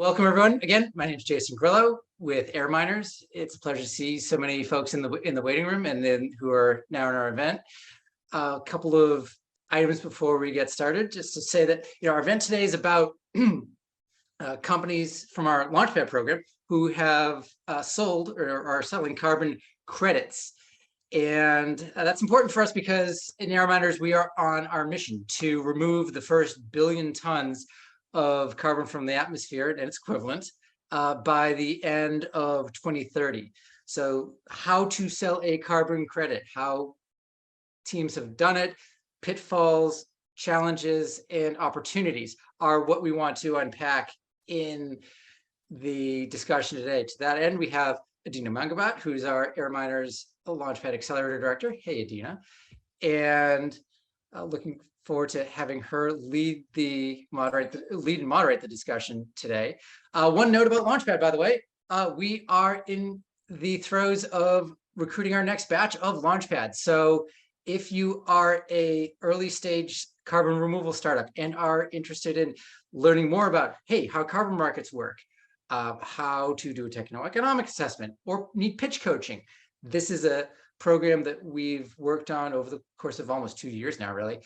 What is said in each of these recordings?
Welcome everyone. Again, my name is Jason Grillo with AirMiners. It's a pleasure to see so many folks in the waiting room and then who are now in our event. A couple of items before we get started, just to say that our event today is about companies from our Launchpad program who have sold or are selling carbon credits. And that's important for us because in AirMiners, we are on our mission to remove the first 1 billion tons of carbon from the atmosphere and its equivalent by the end of 2030. So how to sell a carbon credit, how teams have done it, pitfalls, challenges, and opportunities are what we want to unpack in the discussion today. To that end, we have Adina Mangabat, who's our AirMiners Launchpad Accelerator Director. Hey, Adina. And looking forward to having her lead and moderate the discussion today. One note about Launchpad, by the way, we are in the throes of recruiting our next batch of Launchpad. So if you are a early stage carbon removal startup and are interested in learning more about, hey, how carbon markets work, how to do a techno-economic assessment, or need pitch coaching, this is a program that we've worked on over the course of almost 2 years now, really,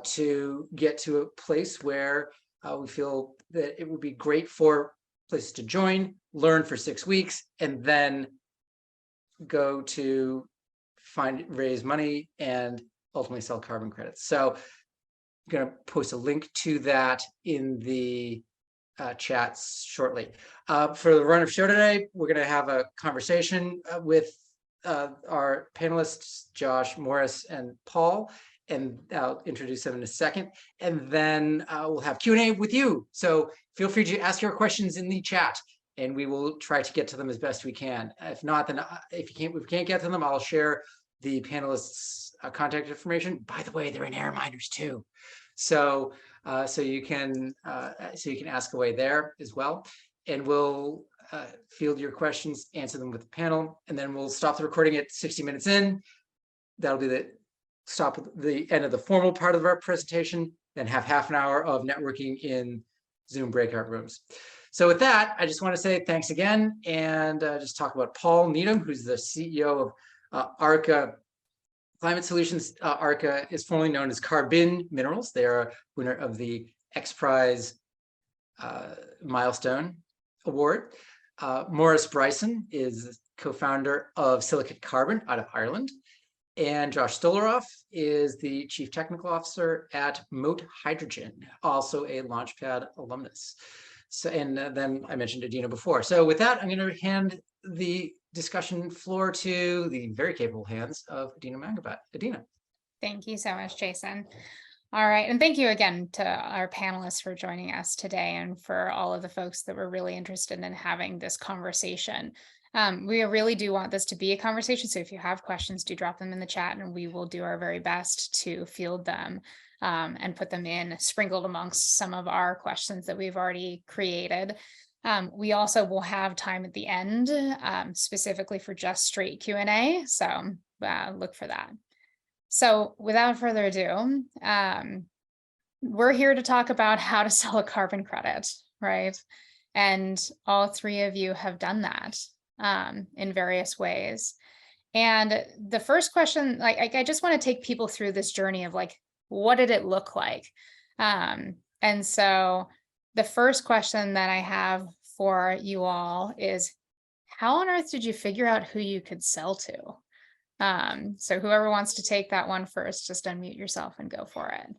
to get to a place where we feel that it would be great for places to join, learn for 6 weeks, and then go to raise money and ultimately sell carbon credits. So I'm going to post a link to that in the chats shortly. For the run of show today, we're going to have a conversation with our panelists, Josh, Morris, and Paul, and I'll introduce them in a second. And then we'll have Q&A with you. So feel free to ask your questions in the chat, and we will try to get to them as best we can. If not, then if we can't get to them, I'll share the panelists' contact information. By the way, they're in AirMiners too, so you can ask away there as well, and we'll field your questions, answer them with the panel, and then we'll stop the recording at 60 minutes in. That'll be the end of the formal part of our presentation, then have half an hour of networking in Zoom breakout rooms. So with that, I just want to say thanks again, and just talk about Paul Needham, who's the CEO of ARCA Climate Solutions. ARCA is formerly known as Carbon Minerals. They are a winner of the X Prize Milestone Award. Morris Bryson is co-founder of Silicate Carbon out of Ireland. And Josh Stolaroff is the Chief Technical Officer at Moat Hydrogen, also a Launchpad alumnus. So, and then I mentioned Adina before. So with that, I'm going to hand the discussion floor to the very capable hands of Adina Mangabat. Adina. Thank you so much, Jason. All right, and thank you again to our panelists for joining us today, and for all of the folks that were really interested in having this conversation. We really do want this to be a conversation, so if you have questions, do drop them in the chat, and we will do our very best to field them and put them in, sprinkled amongst some of our questions that we've already created. We also will have time at the end, specifically for just straight Q&A, so look for that. So without further ado, we're here to talk about how to sell a carbon credit, right? And all three of you have done that in various ways. And the first question, I just want to take people through this journey of what did it look like? And so the first question that I have for you all is, how on earth did you figure out who you could sell to? So whoever wants to take that one first, just unmute yourself and go for it.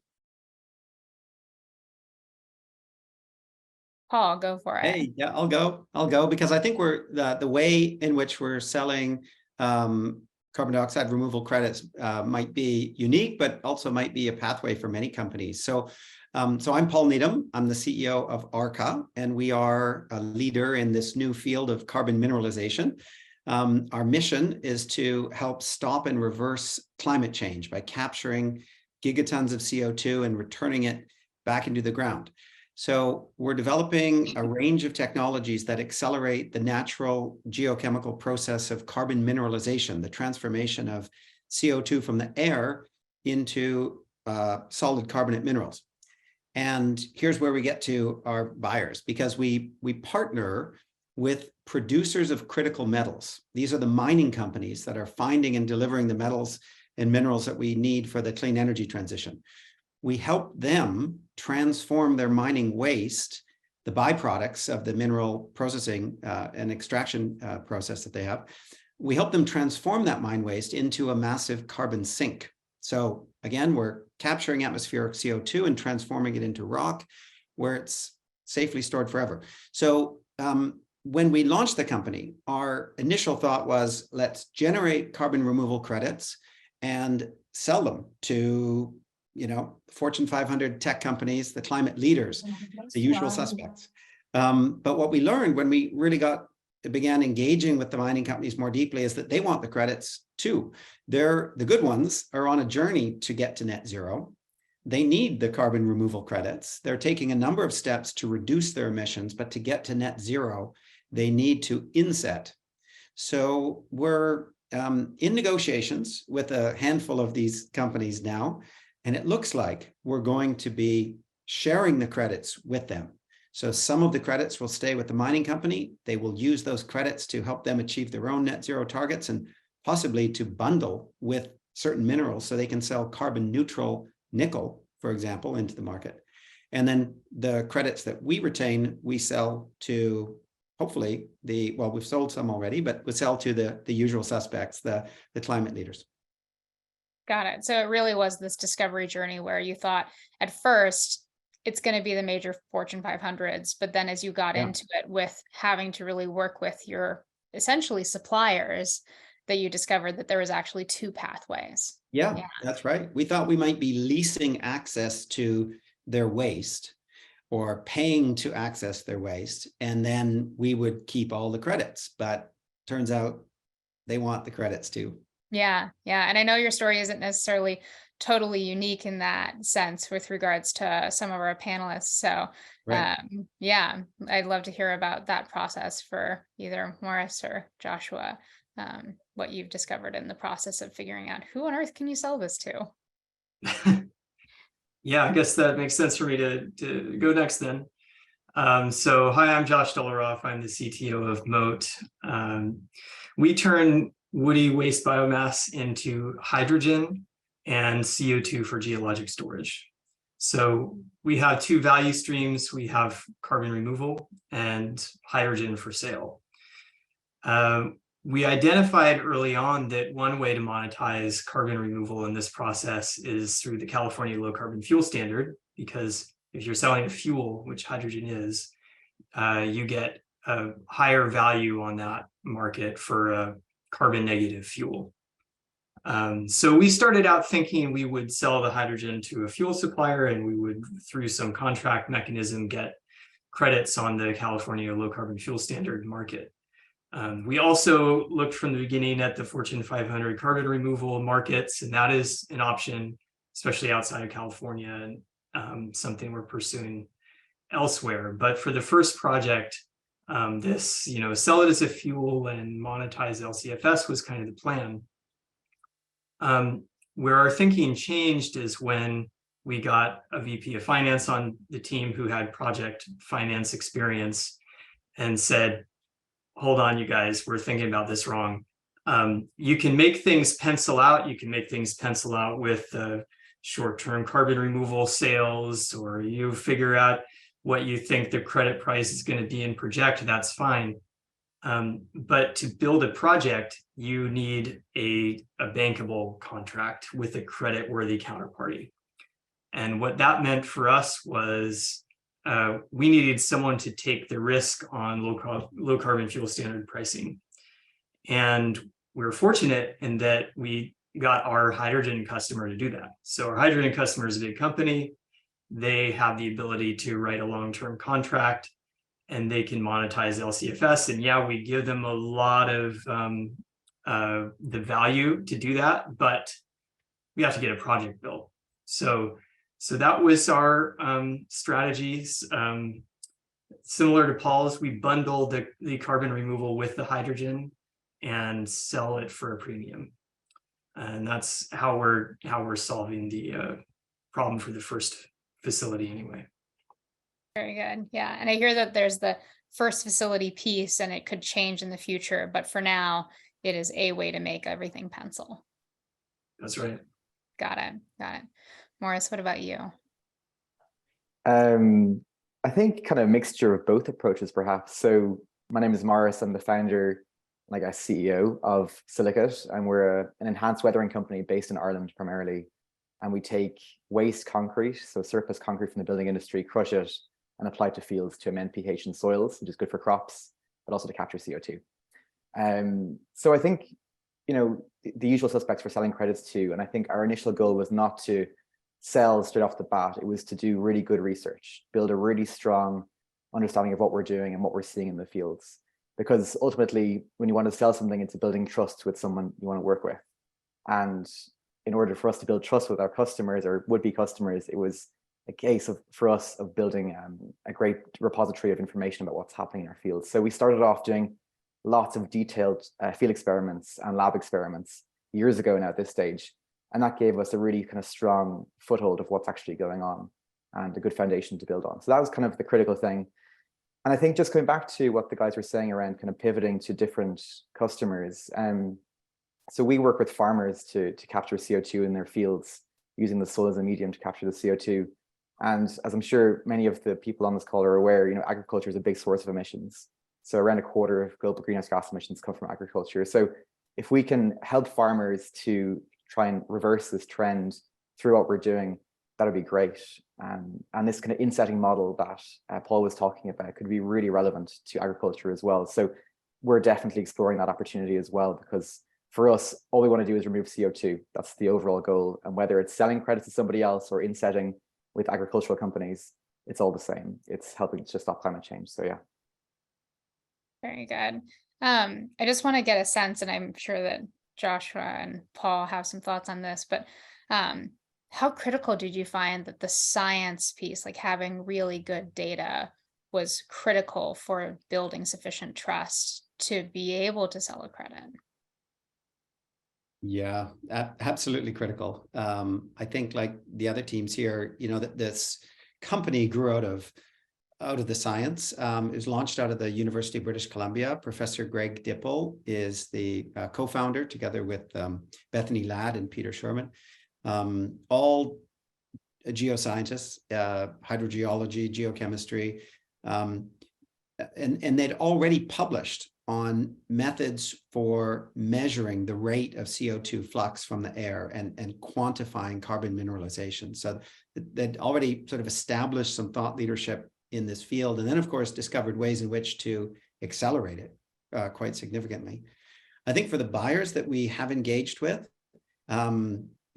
Paul, go for it. Hey, yeah, I'll go because I think we're the way in which we're selling carbon dioxide removal credits might be unique, but also might be a pathway for many companies. So I'm Paul Needham. I'm the CEO of ARCA, and we are a leader in this new field of carbon mineralization. Our mission is to help stop and reverse climate change by capturing gigatons of CO2 and returning it back into the ground. So we're developing a range of technologies that accelerate the natural geochemical process of carbon mineralization, the transformation of CO2 from the air into solid carbonate minerals. And here's where we get to our buyers, because we partner with producers of critical metals. These are the mining companies that are finding and delivering the metals and minerals that we need for the clean energy transition. We help them transform their mining waste, the byproducts of the mineral processing and extraction process that they have. We help them transform that mine waste into a massive carbon sink. So again, we're capturing atmospheric CO2 and transforming it into rock where it's safely stored forever. So when we launched the company, our initial thought was, let's generate carbon removal credits and sell them to, Fortune 500 tech companies, the climate leaders, the usual suspects. But what we learned when we really began engaging with the mining companies more deeply is that they want the credits too. The good ones are on a journey to get to net zero. They need the carbon removal credits. They're taking a number of steps to reduce their emissions, but to get to net zero, they need to inset. So we're in negotiations with a handful of these companies now, and it looks like we're going to be sharing the credits with them. So some of the credits will stay with the mining company. They will use those credits to help them achieve their own net zero targets and possibly to bundle with certain minerals so they can sell carbon neutral nickel, for example, into the market. And then the credits that we retain, we sell to hopefully we've sold some already, but we sell to the usual suspects, the climate leaders. Got it. So it really was this discovery journey where you thought at first it's going to be the major Fortune 500s, but then as you got into it with having to really work with your essentially suppliers, that you discovered that there was actually two pathways. Yeah, that's right. We thought we might be leasing access to their waste or paying to access their waste, and then we would keep all the credits. But turns out they want the credits too. Yeah. And I know your story isn't necessarily totally unique in that sense with regards to some of our panelists. So Right. I'd love to hear about that process for either Morris or Joshua, what you've discovered in the process of figuring out who on earth can you sell this to? Yeah, I guess that makes sense for me to go next then. So hi, I'm Josh Dolaroff. I'm the CTO of Moat. We turn woody waste biomass into hydrogen and CO2 for geologic storage. So we have two value streams. We have carbon removal and hydrogen for sale. We identified early on that one way to monetize carbon removal in this process is through the California Low Carbon Fuel Standard, because if you're selling a fuel, which hydrogen is, you get a higher value on that market for a carbon negative fuel. So we started out thinking we would sell the hydrogen to a fuel supplier and we would, through some contract mechanism, get credits on the California Low Carbon Fuel Standard market. We also looked from the beginning at the Fortune 500 carbon removal markets, and that is an option, especially outside of California, and something we're pursuing elsewhere. But for the first project, this, sell it as a fuel and monetize LCFS was kind of the plan. Where our thinking changed is when we got a VP of finance on the team who had project finance experience and said, hold on, you guys, we're thinking about this wrong. You can make things pencil out. You can make things pencil out with short-term carbon removal sales, or you figure out what you think the credit price is going to be and project, that's fine. But to build a project, you need a bankable contract with a credit-worthy counterparty. And what that meant for us was we needed someone to take the risk on low carbon fuel standard pricing. And we were fortunate in that we got our hydrogen customer to do that. So our hydrogen customer is a big company. They have the ability to write a long-term contract and they can monetize LCFS. And yeah, we give them a lot of the value to do that, but we have to get a project built. So that was our strategies. Similar to Paul's, we bundle the carbon removal with the hydrogen and sell it for a premium. And that's how we're solving the problem for the first facility anyway. Very good. Yeah. And I hear that there's the first facility piece and it could change in the future, but for now, it is a way to make everything pencil. That's right. Got it. Got it. Morris, what about you? I think kind of a mixture of both approaches, perhaps. So my name is Morris. I'm the founder, like a CEO of Silicate, and we're an enhanced weathering company based in Ireland primarily. And we take waste concrete, so surplus concrete from the building industry, crush it, and apply it to fields to amend pH in soils, which is good for crops, but also to capture CO2. So I think, you know, the usual suspects for selling credits to, and I think our initial goal was not to sell straight off the bat. It was to do really good research, build a really strong understanding of what we're doing and what we're seeing in the fields. Because ultimately, when you want to sell something, it's building trust with someone you want to work with. And in order for us to build trust with our customers or would-be customers, it was a case of, for us, of building a great repository of information about what's happening in our fields. So we started off doing lots of detailed field experiments and lab experiments years ago now at this stage. And that gave us a really kind of strong foothold of what's actually going on and a good foundation to build on. So that was kind of the critical thing. And I think just going back to what the guys were saying around kind of pivoting to different customers. So we work with farmers to capture CO2 in their fields using the soil as a medium to capture the CO2. And as I'm sure many of the people on this call are aware, you know, agriculture is a big source of emissions. So around a quarter of global greenhouse gas emissions come from agriculture. So if we can help farmers to try and reverse this trend through what we're doing, that would be great. And this kind of insetting model that Paul was talking about could be really relevant to agriculture as well. So we're definitely exploring that opportunity as well, because for us, all we want to do is remove CO2. That's the overall goal. And whether it's selling credits to somebody else or insetting with agricultural companies, it's all the same. It's helping to stop climate change. So yeah. Very good. I just want to get a sense, and I'm sure that Joshua and Paul have some thoughts on this, but how critical did you find that the science piece, like having really good data, was critical for building sufficient trust to be able to sell a credit? Yeah, absolutely critical. I think like the other teams here, you know, that this company grew out of the science. It was launched out of the University of British Columbia. Professor Greg Dipple is the co-founder, together with Bethany Ladd and Peter Sherman, all geoscientists, hydrogeology, geochemistry, and they'd already published on methods for measuring the rate of CO2 flux from the air and quantifying carbon mineralization. So they'd already sort of established some thought leadership in this field, and then of course discovered ways in which to accelerate it quite significantly. I think for the buyers that we have engaged with, I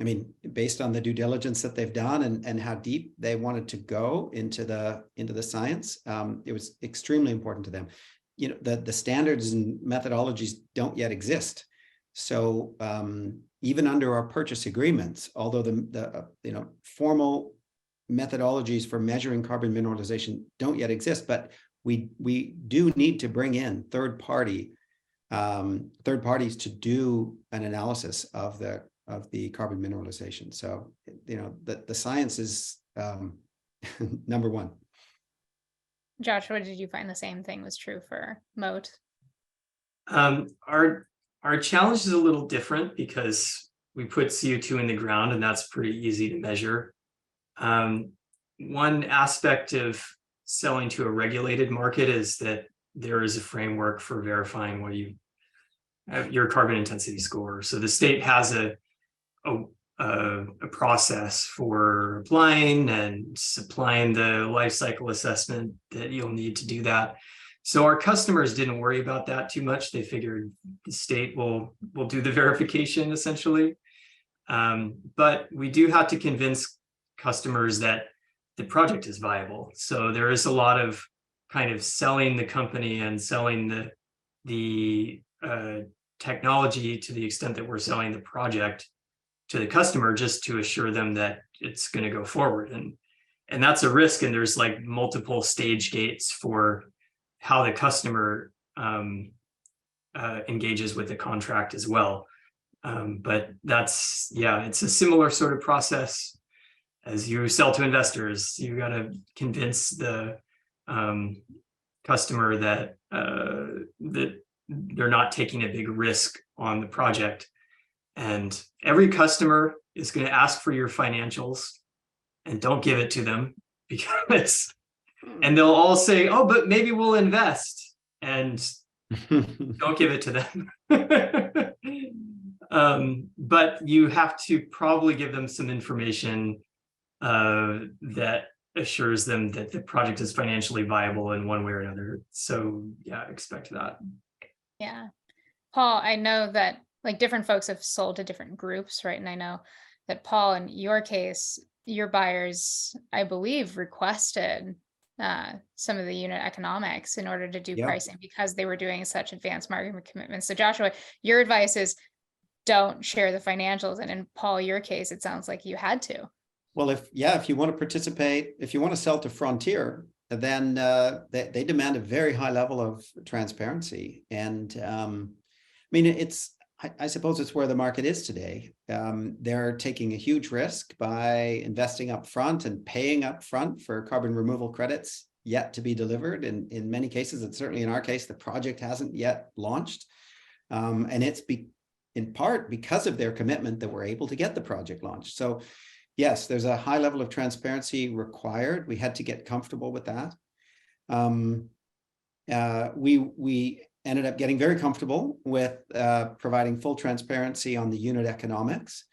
mean, based on the due diligence that they've done and how deep they wanted to go into the science, it was extremely important to them. You know, the standards and methodologies don't yet exist. So even under our purchase agreements, although the you know, formal methodologies for measuring carbon mineralization don't yet exist, but we do need to bring in third parties to do an analysis of the carbon mineralization. So, you know, the science is number one. Joshua, did you find the same thing was true for Moat? Our challenge is a little different because we put CO2 in the ground, and that's pretty easy to measure. One aspect of selling to a regulated market is that there is a framework for verifying what you have, your carbon intensity score. So the state has a process for applying and supplying the life cycle assessment that you'll need to do that. So our customers didn't worry about that too much. They figured the state will do the verification essentially. But we do have to convince customers that the project is viable. So there is a lot of kind of selling the company and selling the technology to the extent that we're selling the project to the customer, just to assure them that it's going to go forward. And that's a risk. And there's like multiple stage gates for how the customer engages with the contract as well. But that's, yeah, it's a similar sort of process as you sell to investors. You got to convince the customer that that they're not taking a big risk on the project. And every customer is going to ask for your financials, and don't give it to them, because and they'll all say, oh, but maybe we'll invest, and don't give it to them. But you have to probably give them some information that assures them that the project is financially viable in one way or another. So yeah, expect that. Yeah. Paul, I know that like different folks have sold to different groups, right? And I know that Paul, in your case, your buyers, I believe, requested some of the unit economics in order to do Yep. pricing because they were doing such advanced marketing commitments. So Joshua, your advice is don't share the financials. And in Paul, your case, it sounds like you had to. Well, if you want to participate, if you want to sell to Frontier, then they demand a very high level of transparency. And I mean, I suppose it's where the market is today. They're taking a huge risk by investing up front and paying up front for carbon removal credits yet to be delivered. And in many cases, and certainly in our case, the project hasn't yet launched. And it's in part because of their commitment that we're able to get the project launched. So yes, there's a high level of transparency required. We had to get comfortable with that. We ended up getting very comfortable with providing full transparency on the unit economics,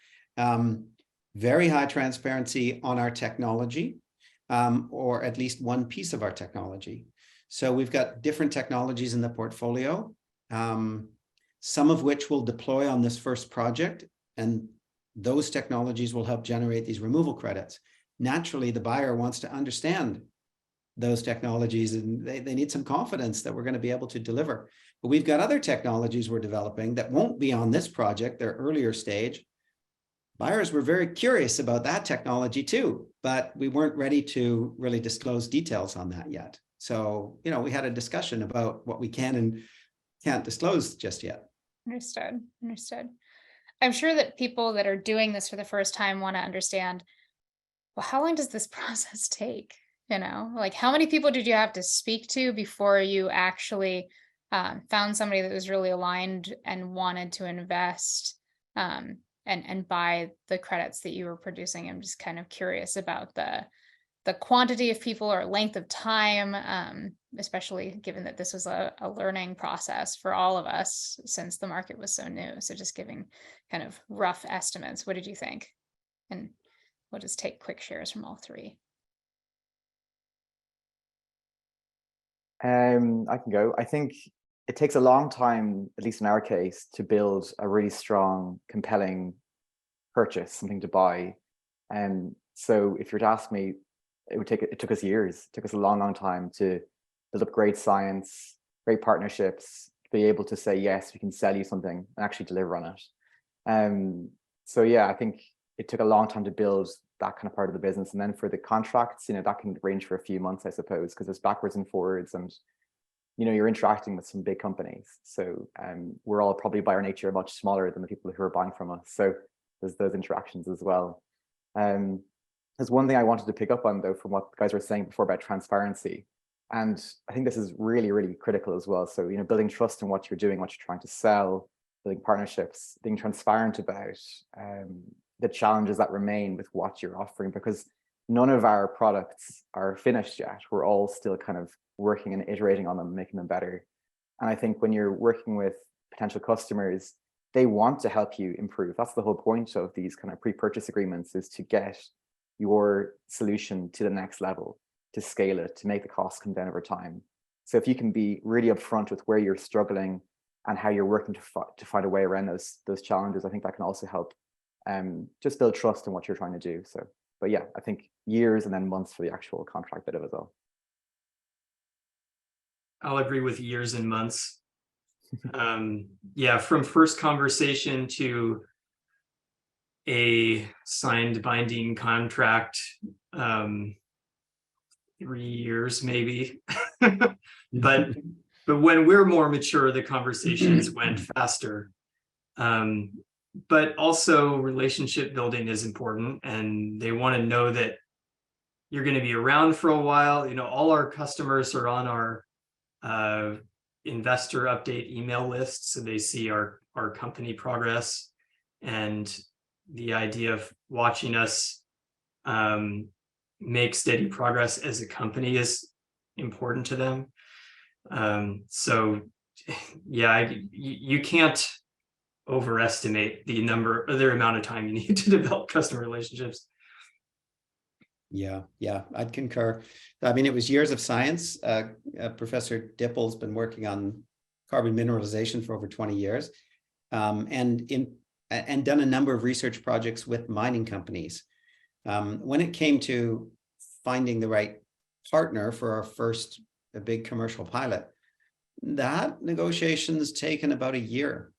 very high transparency on our technology, or at least one piece of our technology. So we've got different technologies in the portfolio, some of which will deploy on this first project, and those technologies will help generate these removal credits. Naturally, the buyer wants to understand those technologies, and they need some confidence that we're going to be able to deliver. But we've got other technologies we're developing that won't be on this project, they're earlier stage. Buyers were very curious about that technology too, but we weren't ready to really disclose details on that yet. So, we had a discussion about what we can and can't disclose just yet. Understood. I'm sure that people that are doing this for the first time want to understand, well, how long does this process take? Like how many people did you have to speak to before you actually found somebody that was really aligned and wanted to invest and buy the credits that you were producing? I'm just kind of curious about the quantity of people or length of time, especially given that this was a learning process for all of us since the market was so new. So just giving kind of rough estimates. What did you think? And we'll just take quick shares from all three. I can go. I think it takes a long time, at least in our case, to build a really strong, compelling purchase, something to buy. And so if you were to ask me, it took us years. It took us a long, long time to build up great science, great partnerships, to be able to say, yes, we can sell you something and actually deliver on it. So yeah, I think it took a long time to build that kind of part of the business. And then for the contracts, that can range for a few months, I suppose, because it's backwards and forwards, and you're interacting with some big companies. So we're all probably by our nature much smaller than the people who are buying from us. So there's those interactions as well. There's one thing I wanted to pick up on, though, from what the guys were saying before about transparency. And I think this is really, really critical as well. So, building trust in what you're doing, what you're trying to sell, building partnerships, being transparent about the challenges that remain with what you're offering, because none of our products are finished yet. We're all still kind of working and iterating on them, making them better. And I think when you're working with potential customers, they want to help you improve. That's the whole point of these kind of pre-purchase agreements, is to get your solution to the next level, to scale it, to make the costs come down over time. So if you can be really upfront with where you're struggling and how you're working to find a way around those challenges, I think that can also help just build trust in what you're trying to do. So, but yeah, I think years and then months for the actual contract bit of it all. I'll agree with years and months. Yeah, from first conversation to a signed binding contract, 3 years maybe. but when we're more mature, the conversations went faster. But also relationship building is important, and they want to know that you're going to be around for a while. All our customers are on our investor update email list, so they see our company progress, and the idea of watching us make steady progress as a company is important to them. So yeah, you can't overestimate the amount of time you need to develop customer relationships. Yeah, I'd concur. I mean, it was years of science. Professor Dippel's been working on carbon mineralization for over 20 years, and done a number of research projects with mining companies. When it came to finding the right partner for our first big commercial pilot, that negotiation's taken about a year.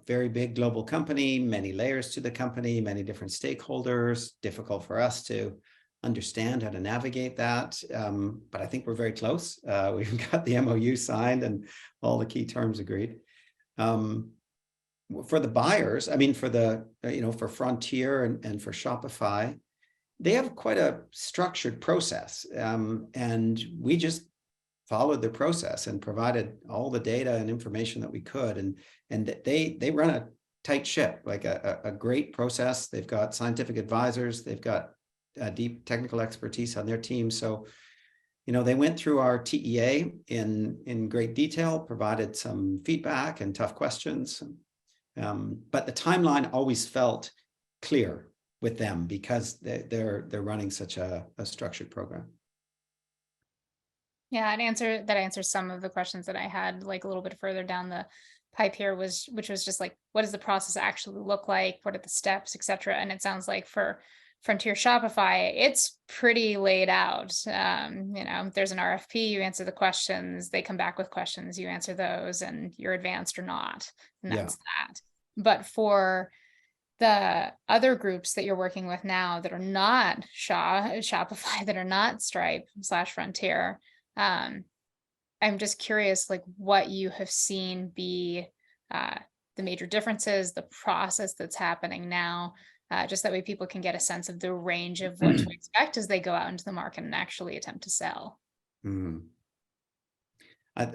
Very big global company, many layers to the company, many different stakeholders, difficult for us to understand how to navigate that. But I think we're very close. We've got the MOU signed and all the key terms agreed. For the buyers, I mean, for the, for Frontier and for Shopify, they have quite a structured process. And we just followed the process and provided all the data and information that we could. And they run a tight ship, like a great process. They've got scientific advisors. They've got deep technical expertise on their team. So, they went through our TEA in great detail, provided some feedback and tough questions. But the timeline always felt clear with them because they're running such a structured program. Yeah, that answers some of the questions that I had, like a little bit further down the pipe here, which was just like, what does the process actually look like? What are the steps, etc.? And it sounds like for Frontier Shopify, it's pretty laid out. There's an RFP, you answer the questions, they come back with questions, you answer those, and you're advanced or not. And that's that. But for the other groups that you're working with now that are not Shopify, that are not Stripe/Frontier, I'm just curious, like what you have seen be the major differences, the process that's happening now, just that way people can get a sense of the range of what to expect as they go out into the market and actually attempt to sell. I've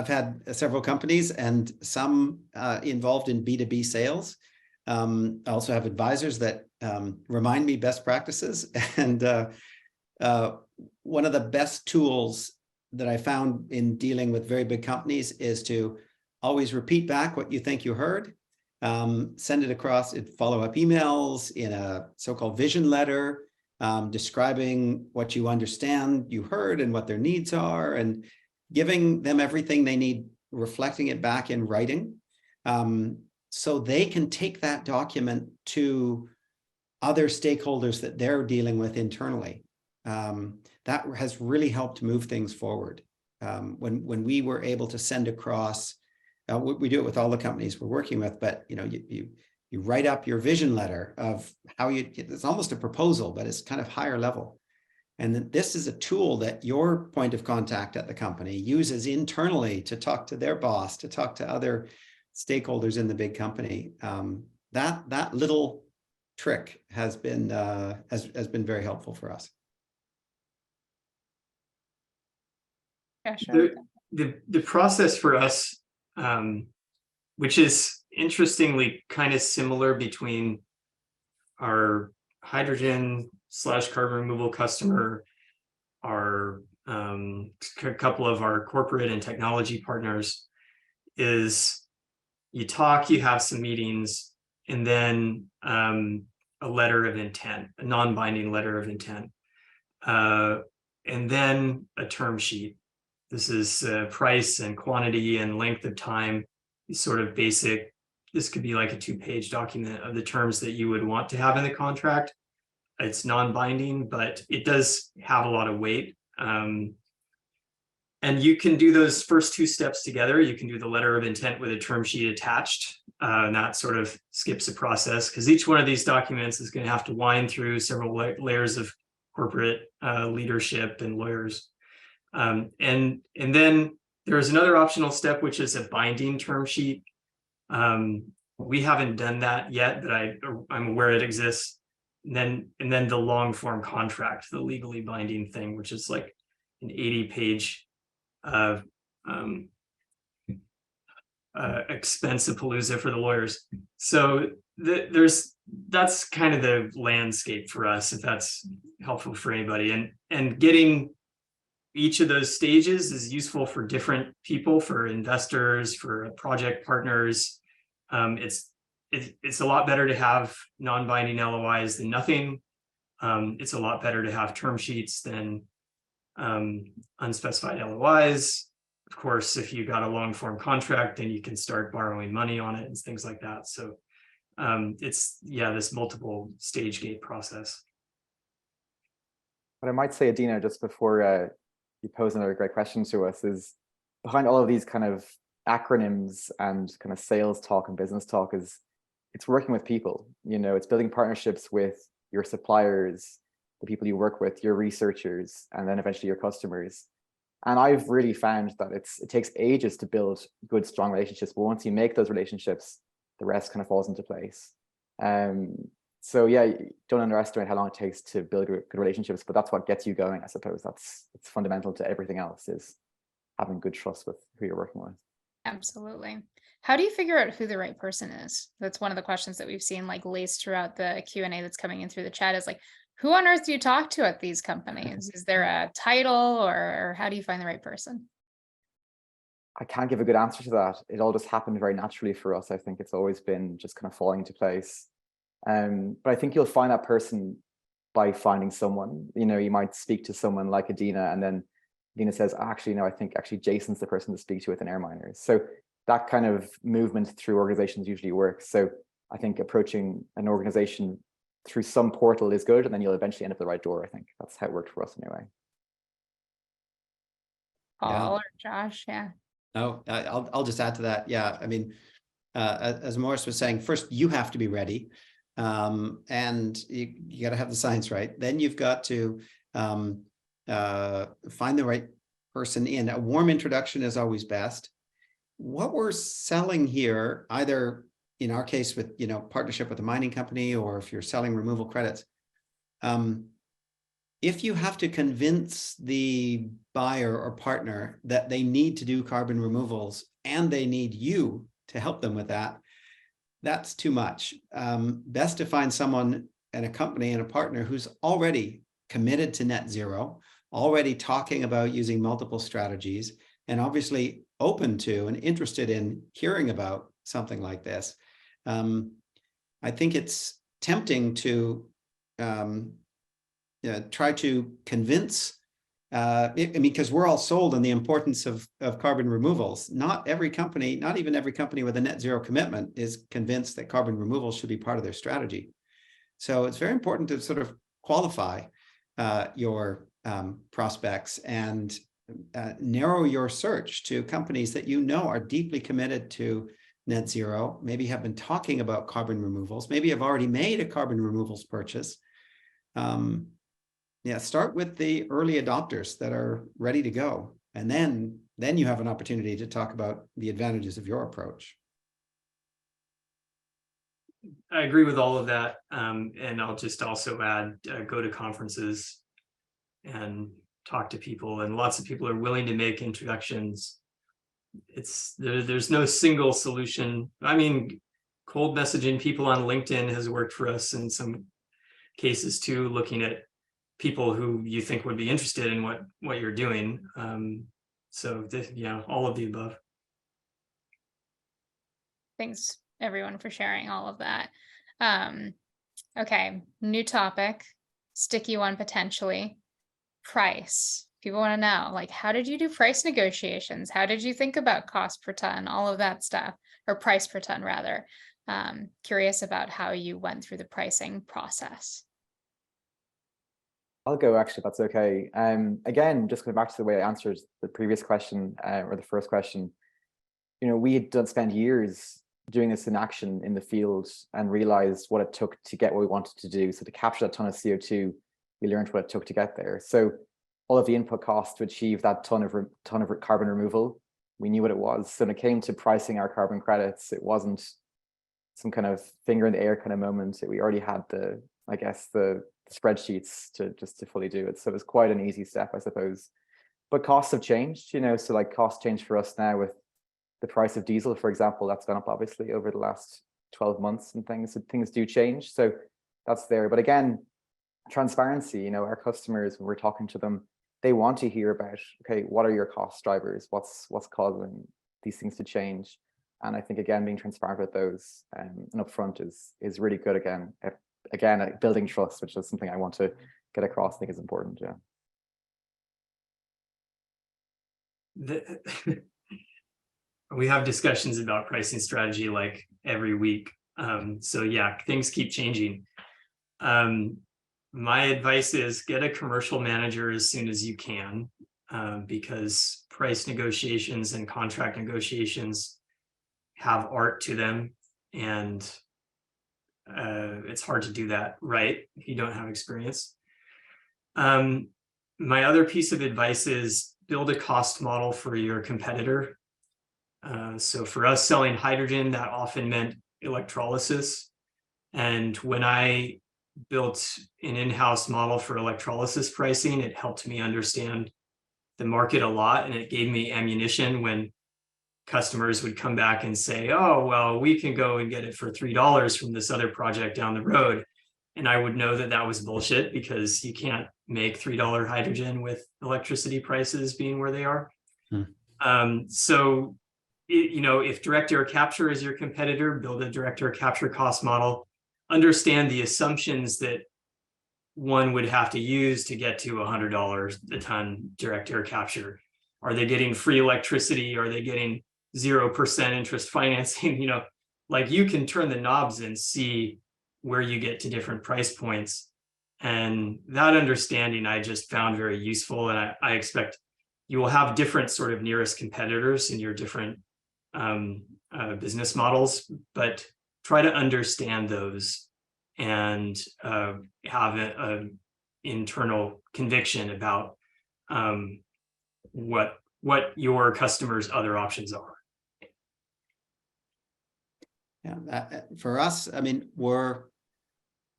had several companies and some involved in B2B sales. I also have advisors that remind me best practices. And one of the best tools that I found in dealing with very big companies is to always repeat back what you think you heard, send it across in follow-up emails, in a so-called vision letter, describing what you understand you heard and what their needs are, and giving them everything they need, reflecting it back in writing, so they can take that document to other stakeholders that they're dealing with internally. That has really helped move things forward. When we were able to send across, we do it with all the companies we're working with, but you write up your vision letter of how it's almost a proposal, but it's kind of higher level. And then this is a tool that your point of contact at the company uses internally to talk to their boss, to talk to other stakeholders in the big company. That little trick has been very helpful for us. Yeah, sure. The process for us, which is interestingly kind of similar between our hydrogen/carbon removal customer, our a couple of our corporate and technology partners, is you talk, you have some meetings, and then a letter of intent, a non-binding letter of intent, and then a term sheet. This is price and quantity and length of time, these sort of basic. This could be like a 2-page document of the terms that you would want to have in the contract. It's non-binding, but it does have a lot of weight. And you can do those first 2 steps together. You can do the letter of intent with a term sheet attached. And that sort of skips a process, because each one of these documents is going to have to wind through several layers of corporate leadership and lawyers. And then there's another optional step, which is a binding term sheet. We haven't done that yet, but I'm aware it exists. and then the long form contract, the legally binding thing, which is like an 80-page expensive palooza for the lawyers. So that's kind of the landscape for us, if that's helpful for anybody. And getting each of those stages is useful for different people, for investors, for project partners. It's a lot better to have non-binding LOIs than nothing. It's a lot better to have term sheets than unspecified LOIs. Of course, if you got a long form contract, then you can start borrowing money on it and things like that. So it's, yeah, this multiple stage gate process. What I might say, Adina, just before you pose another great question to us, is behind all of these kind of acronyms and kind of sales talk and business talk is it's working with people. You know, it's building partnerships with your suppliers, the people you work with, your researchers, and then eventually your customers. And I've really found that it takes ages to build good, strong relationships, but once you make those relationships, the rest kind of falls into place. So yeah, don't underestimate how long it takes to build good relationships, but that's what gets you going, I suppose. It's fundamental to everything else, is having good trust with who you're working with. Absolutely. How do you figure out who the right person is? That's one of the questions that we've seen like laced throughout the Q&A that's coming in through the chat, is like, who on earth do you talk to at these companies? Is there a title, or how do you find the right person? I can't give a good answer to that. It all just happened very naturally for us. I think it's always been just kind of falling into place. But I think you'll find that person by finding someone. You know, you might speak to someone like Adina, and then Adina says, actually, no, I think actually Jason's the person to speak to within AirMiners. So that kind of movement through organizations usually works. So I think approaching an organization through some portal is good, and then you'll eventually end up at the right door. I think that's how it worked for us anyway. Paul or Josh? Yeah. No, I'll just add to that. Yeah, I mean, as Morris was saying, first you have to be ready, and you got to have the science right. Then you've got to find the right person in. A warm introduction is always best. What we're selling here, either in our case with, you know, partnership with a mining company, or if you're selling removal credits, if you have to convince the buyer or partner that they need to do carbon removals and they need you to help them with that, that's too much. Best to find someone and a company and a partner who's already committed to net zero, already talking about using multiple strategies, and obviously open to and interested in hearing about something like this. I think it's tempting to try to convince, I mean, because we're all sold on the importance of carbon removals. Not every company, not even every company with a net zero commitment, is convinced that carbon removal should be part of their strategy. So it's very important to sort of qualify your prospects and narrow your search to companies that you know are deeply committed to net zero, maybe have been talking about carbon removals, maybe have already made a carbon removals purchase. Yeah, start with the early adopters that are ready to go, and then you have an opportunity to talk about the advantages of your approach. I agree with all of that, and I'll just also add, go to conferences and talk to people, and lots of people are willing to make introductions. There's no single solution. I mean, cold messaging people on LinkedIn has worked for us in some cases too, looking at people who you think would be interested in what you're doing. So yeah, all of the above. Thanks everyone for sharing all of that. Okay, new topic, sticky one potentially. Price. People want to know, like, how did you do price negotiations? How did you think about cost per ton, all of that stuff, or price per ton rather? Curious about how you went through the pricing process. I'll go, actually, that's okay. Again, just going back to the way I answered the previous question, or the first question, you know, we had spent years doing this in action in the field and realized what it took to get what we wanted to do. So to capture that ton of CO2, we learned what it took to get there. So all of the input costs to achieve that ton of carbon removal, we knew what it was. So when it came to pricing our carbon credits, it wasn't some kind of finger in the air kind of moment. We already had the I guess, the spreadsheets to fully do it. So it was quite an easy step, I suppose. But costs have changed, so like costs change for us now with the price of diesel, for example, that's gone up obviously over the last 12 months and things. So things do change. So that's there. But again, transparency, our customers, when we're talking to them, they want to hear about, okay, what are your cost drivers? What's causing these things to change? And I think, again, being transparent with those and upfront is really good. Again, building trust, which is something I want to get across, I think is important. Yeah. We have discussions about pricing strategy like every week. So yeah, things keep changing. My advice is get a commercial manager as soon as you can, because price negotiations and contract negotiations have art to them, and it's hard to do that right if you don't have experience. My other piece of advice is build a cost model for your competitor. So for us selling hydrogen, that often meant electrolysis. And when I built an in-house model for electrolysis pricing, it helped me understand the market a lot, and it gave me ammunition when customers would come back and say, oh, well, we can go and get it for $3 from this other project down the road. And I would know that that was bullshit, because you can't make $3 hydrogen with electricity prices being where they are. So, if direct air capture is your competitor, build a direct air capture cost model, understand the assumptions that one would have to use to get to $100 a ton direct air capture. Are they getting free electricity? Are they getting 0% interest financing? Like, you can turn the knobs and see where you get to different price points. And that understanding I just found very useful. And I expect you will have different sort of nearest competitors in your different business models, but try to understand those and have an internal conviction about what your customers' other options are. Yeah, for us, I mean,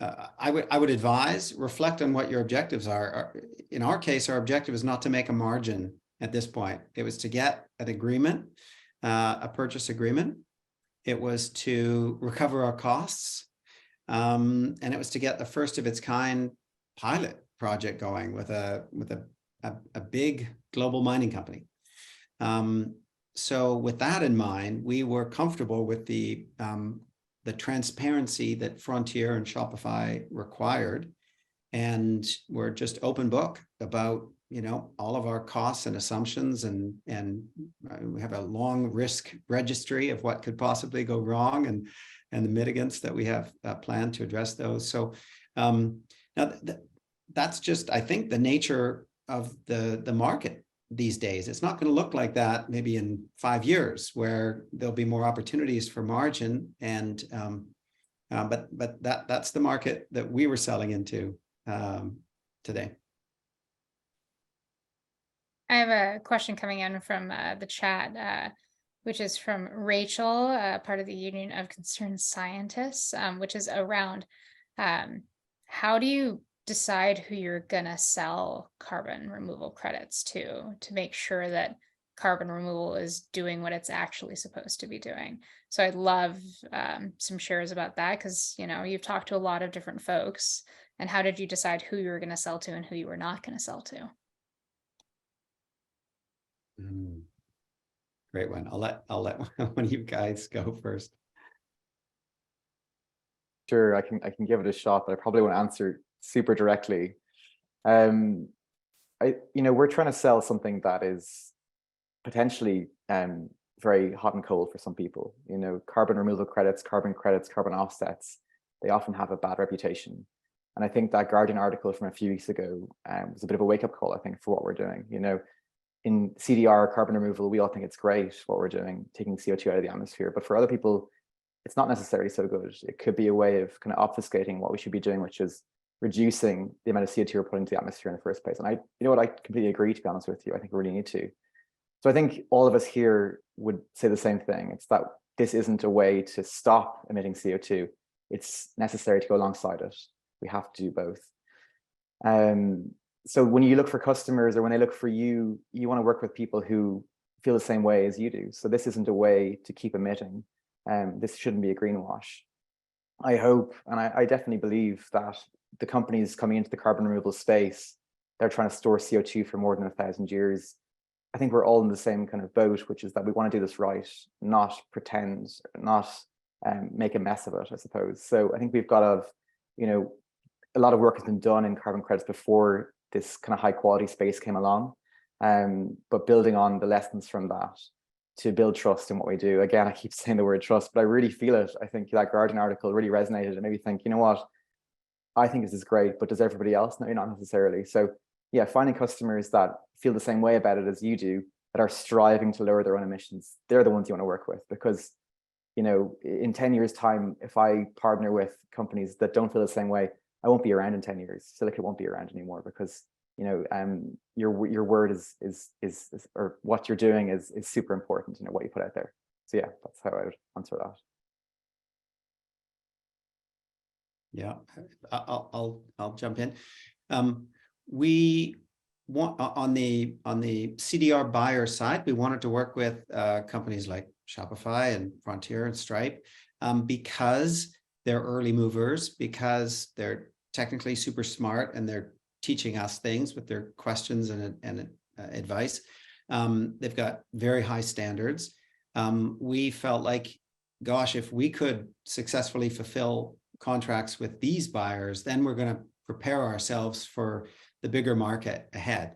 I would advise reflect on what your objectives are. In our case, our objective is not to make a margin at this point. It was to get an agreement, a purchase agreement. It was to recover our costs, and it was to get the first of its kind pilot project going with a big global mining company. So with that in mind, we were comfortable with the transparency that Frontier and Shopify required, and we're just open book about all of our costs and assumptions, and we have a long risk registry of what could possibly go wrong, and the mitigants that we have planned to address those. So now that's just, I think, the nature of the market these days. It's not going to look like that maybe in 5 years, where there'll be more opportunities for margin, and but that's the market that we were selling into today. I have a question coming in from the chat, which is from Rachel, part of the Union of Concerned Scientists, which is around how do you decide who you're going to sell carbon removal credits to make sure that carbon removal is doing what it's actually supposed to be doing. So I'd love some shares about that, because you've talked to a lot of different folks, and how did you decide who you were going to sell to and who you were not going to sell to? Great one. I'll let one of you guys go first. Sure, I can give it a shot, but I probably won't answer super directly. We're trying to sell something that is potentially very hot and cold for some people. Carbon removal credits, carbon offsets, they often have a bad reputation. And I think that Guardian article from a few weeks ago was a bit of a wake-up call, I think, for what we're doing. In CDR, carbon removal, we all think it's great what we're doing, taking CO2 out of the atmosphere. But for other people, it's not necessarily so good. It could be a way of kind of obfuscating what we should be doing, which is reducing the amount of CO2 we're putting into the atmosphere in the first place. And I completely agree, to be honest with you. I think we really need to. So I think all of us here would say the same thing. It's that this isn't a way to stop emitting CO2. It's necessary to go alongside it. We have to do both. So when you look for customers, or when they look for you, you want to work with people who feel the same way as you do. So this isn't a way to keep emitting. This shouldn't be a greenwash. I hope, and I definitely believe that the companies coming into the carbon removal space, they're trying to store CO2 for more than 1,000 years. I think we're all in the same kind of boat, which is that we want to do this right, not pretend, not make a mess of it, I suppose. So I think we've got to, a lot of work has been done in carbon credits before this kind of high quality space came along, but building on the lessons from that to build trust in what we do. Again, I keep saying the word trust, but I really feel it. I think that Guardian article really resonated and made me think, you know what, I think this is great, but does everybody else? No, not necessarily. So yeah, finding customers that feel the same way about it as you do, that are striving to lower their own emissions, they're the ones you want to work with. Because, in 10 years time, if I partner with companies that don't feel the same way, I won't be around in 10 years. Silicate won't be around anymore, because your word is or what you're doing is super important, what you put out there. So yeah, that's how I would answer that. Yeah, I'll jump in. We want on the CDR buyer side, we wanted to work with companies like Shopify and Frontier and Stripe because they're early movers, because they're technically super smart and they're teaching us things with their questions and advice. They've got very high standards. We felt like, gosh, if we could successfully fulfill contracts with these buyers, then we're going to prepare ourselves for the bigger market ahead.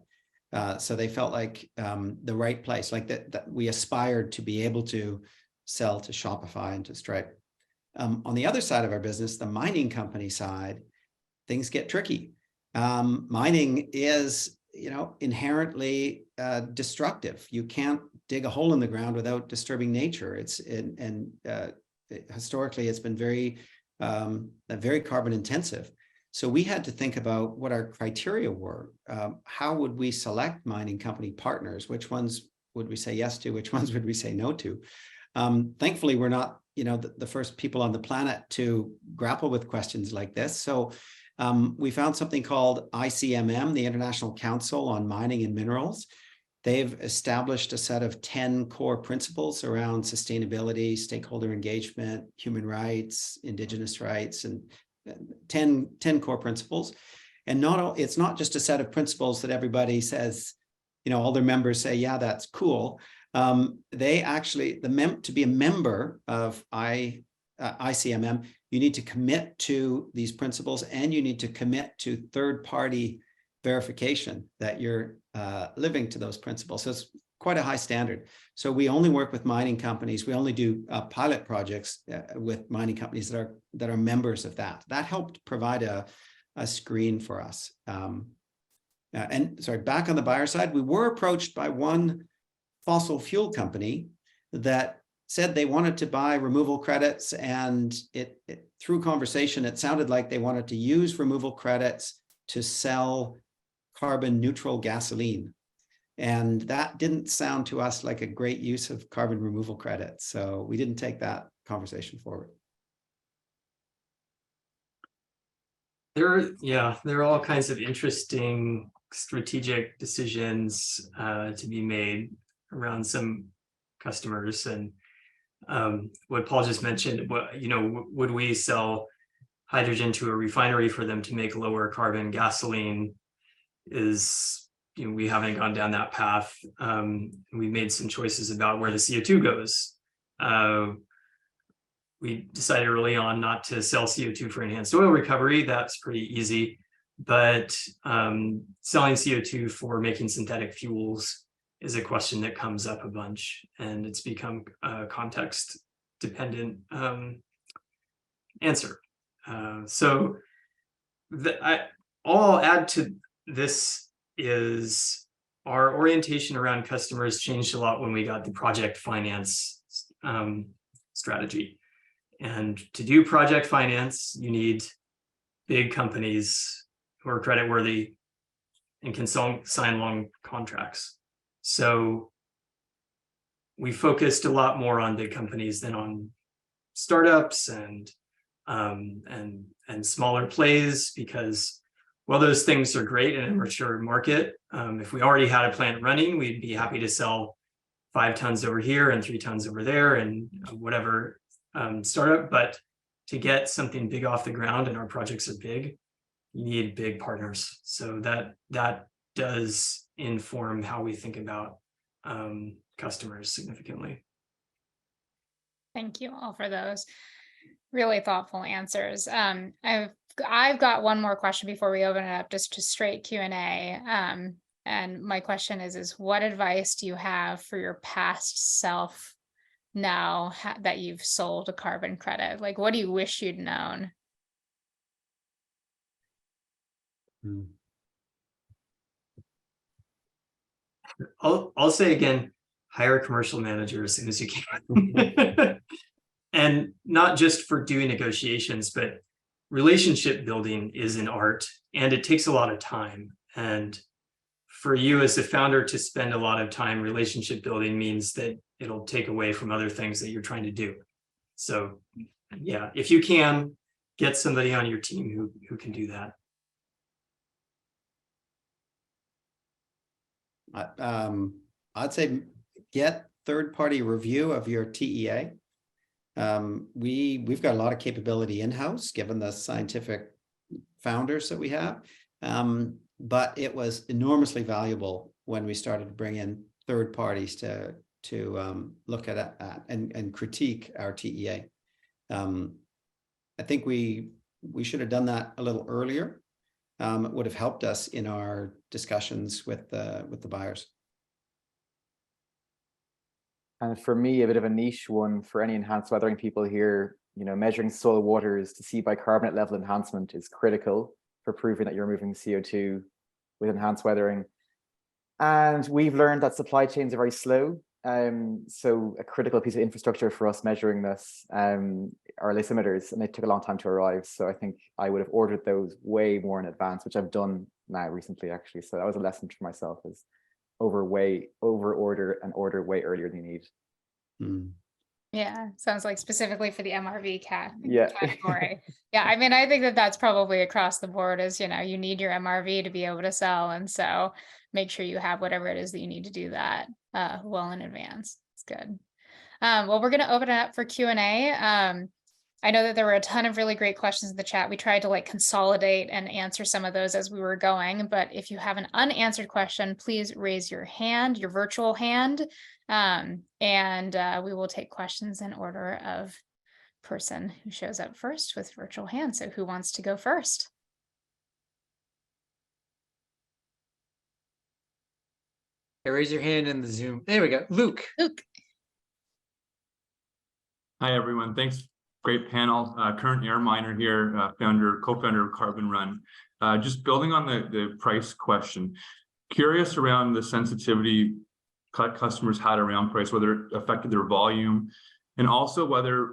So they felt like the right place, like that we aspired to be able to sell to Shopify and to Stripe. On the other side of our business, the mining company side, things get tricky. Mining is, inherently destructive. You can't dig a hole in the ground without disturbing nature. Historically, it's been very carbon intensive. So we had to think about what our criteria were. How would we select mining company partners? Which ones would we say yes to? Which ones would we say no to? Thankfully, we're not, the first people on the planet to grapple with questions like this. So we found something called ICMM, the International Council on Mining and Minerals. They've established a set of 10 core principles around sustainability, stakeholder engagement, human rights, indigenous rights, and 10 core principles. And it's not just a set of principles that everybody says, all their members say, yeah, that's cool. They actually, to be a member of ICMM, you need to commit to these principles, and you need to commit to third-party verification that you're living to those principles. So it's quite a high standard. So we only work with mining companies. We only do pilot projects with mining companies that are members of that. That helped provide a screen for us. And sorry, back on the buyer side, we were approached by one fossil fuel company that said they wanted to buy removal credits, and through conversation, it sounded like they wanted to use removal credits to sell carbon neutral gasoline. And that didn't sound to us like a great use of carbon removal credits. So we didn't take that conversation forward. There are all kinds of interesting strategic decisions to be made around some customers. And what Paul just mentioned, would we sell hydrogen to a refinery for them to make lower carbon gasoline? We haven't gone down that path. We made some choices about where the CO2 goes. We decided early on not to sell CO2 for enhanced oil recovery. That's pretty easy. But selling CO2 for making synthetic fuels is a question that comes up a bunch, and it's become a context dependent answer. So all I'll add to this is our orientation around customers changed a lot when we got the project finance strategy. And to do project finance, you need big companies who are creditworthy and can sign long contracts. So we focused a lot more on big companies than on startups and and smaller plays, because while those things are great in a mature market, if we already had a plant running, we'd be happy to sell 5 tons over here and 3 tons over there and whatever startup. But to get something big off the ground, and our projects are big, you need big partners. So that does inform how we think about customers significantly. Thank you all for those really thoughtful answers. I've got one more question before we open it up just to straight Q&A. And my question is what advice do you have for your past self now that you've sold a carbon credit? Like, what do you wish you'd known? I'll say again, hire a commercial manager as soon as you can. And not just for doing negotiations, but relationship building is an art, and it takes a lot of time. And for you as a founder to spend a lot of time relationship building means that it'll take away from other things that you're trying to do. So yeah, if you can, get somebody on your team who can do that. I'd say get third-party review of your TEA. We've got a lot of capability in-house, given the scientific founders that we have. But it was enormously valuable when we started to bring in third parties to look at it and critique our TEA. I think we should have done that a little earlier. It would have helped us in our discussions with the buyers. And for me, a bit of a niche one for any enhanced weathering people here, measuring soil waters to see bicarbonate level enhancement is critical for proving that you're removing CO2 with enhanced weathering. And we've learned that supply chains are very slow. So a critical piece of infrastructure for us measuring this are laysimeters, and they took a long time to arrive. So I think I would have ordered those way more in advance, which I've done now recently, actually. So that was a lesson for myself, is over order and order way earlier than you need. Yeah, sounds like specifically for the MRV Yeah. category. Yeah, I mean, I think that's probably across the board is, you need your MRV to be able to sell. And so make sure you have whatever it is that you need to do that well in advance. It's good. Well, we're going to open it up for Q&A. I know that there were a ton of really great questions in the chat. We tried to consolidate and answer some of those as we were going, but if you have an unanswered question, please raise your hand, your virtual hand, and we will take questions in order of person who shows up first with virtual hand. So who wants to go first? Hey, raise your hand in the Zoom. There we go. Luke. Hi, everyone. Thanks. Great panel. Current AirMiner here, co-founder of Carbon Run. Just building on the price question, curious around the sensitivity customers had around price, whether it affected their volume, and also whether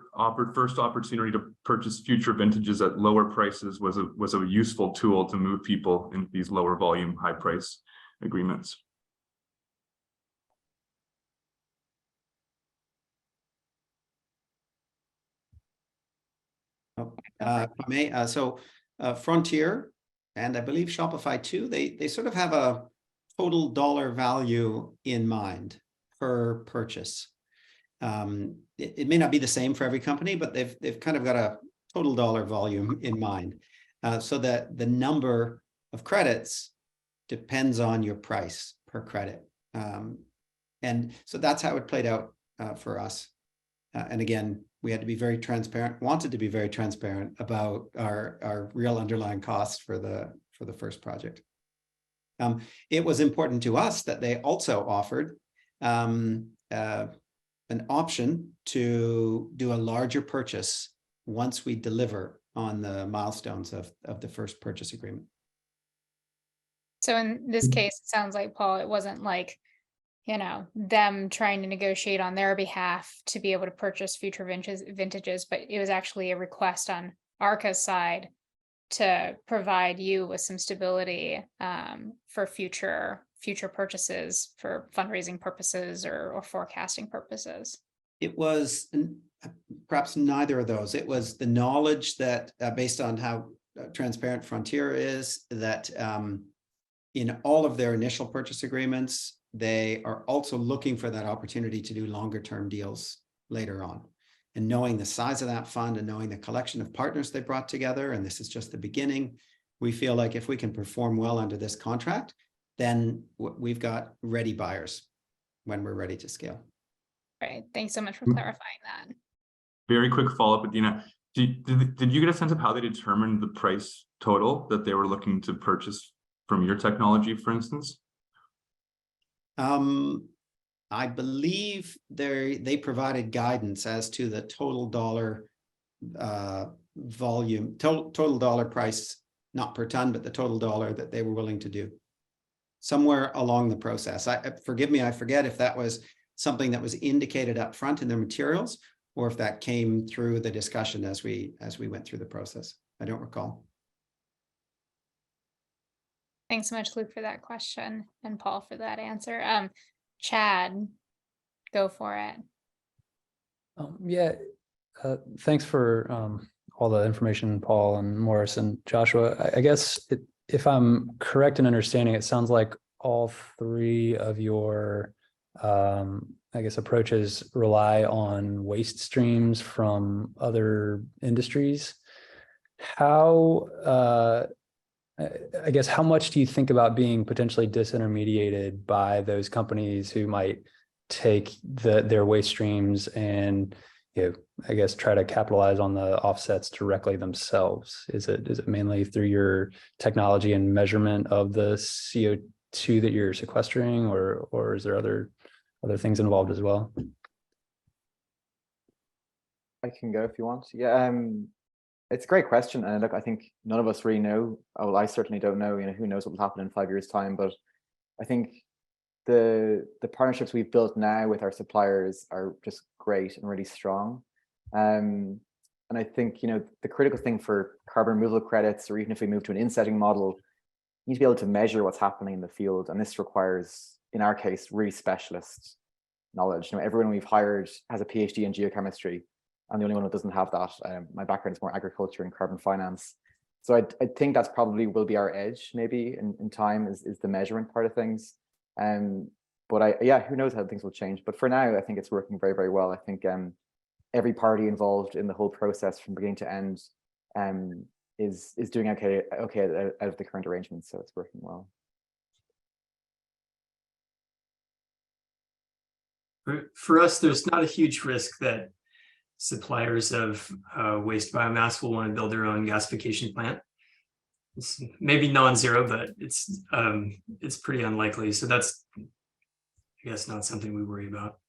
first opportunity to purchase future vintages at lower prices was a useful tool to move people into these lower volume, high price agreements. If I may, so Frontier and I believe Shopify too, they sort of have a total dollar value in mind per purchase. It may not be the same for every company, but they've kind of got a total dollar volume in mind, so that the number of credits depends on your price per credit, and so that's how it played out for us. And again, we had to be very transparent, wanted to be very transparent about our real underlying costs for the first project. It was important to us that they also offered an option to do a larger purchase once we deliver on the milestones of the first purchase agreement. So in this case, it sounds like, Paul, it wasn't like, them trying to negotiate on their behalf to be able to purchase future vintages, but it was actually a request on ARCA's side to provide you with some stability for future future purchases for fundraising purposes or forecasting purposes? It was Perhaps neither of those. It was the knowledge that based on how transparent Frontier is, that in all of their initial purchase agreements, they are also looking for that opportunity to do longer term deals later on. And knowing the size of that fund and knowing the collection of partners they brought together, and this is just the beginning, we feel like if we can perform well under this contract, then we've got ready buyers when we're ready to scale. Right. Thanks so much for clarifying that. Very quick follow-up, Adina. Did you get a sense of how they determined the price total that they were looking to purchase from your technology, for instance? I believe they provided guidance as to the total dollar volume, total dollar price, not per ton, but the total dollar that they were willing to do somewhere along the process. Forgive me, I forget if that was something that was indicated up front in their materials, or if that came through the discussion as we went through the process. I don't recall. Thanks so much, Luke, for that question, and Paul for that answer. Chad, go for it. Yeah, thanks for all the information, Paul and Morris and Joshua. I guess if I'm correct in understanding, it sounds like all three of your I guess approaches rely on waste streams from other industries. How I guess how much do you think about being potentially disintermediated by those companies who might take their waste streams and, you know, I guess try to capitalize on the offsets directly themselves? Is it mainly through your technology and measurement of the CO2 that you're sequestering, or is there other things involved as well? I can go if you want. Yeah, it's a great question, and look, I think none of us really know. Well, I certainly don't know. You know, who knows what will happen in 5 years' time? But I think the partnerships we've built now with our suppliers are just great and really strong. And I think, you know, the critical thing for carbon removal credits, or even if we move to an insetting model, you need to be able to measure what's happening in the field, and this requires, in our case, really specialist knowledge. You know, everyone we've hired has a PhD in geochemistry. I'm the only one who doesn't have that. My background is more agriculture and carbon finance. So I think that's probably will be our edge maybe in time, is the measurement part of things. But yeah, who knows how things will change. But for now, I think it's working very, very well. I think every party involved in the whole process from beginning to end is doing okay out of the current arrangements. So it's working well. For us, there's not a huge risk that suppliers of waste biomass will want to build their own gasification plant. It's maybe non-zero, but it's pretty unlikely. So that's, I guess, not something we worry about.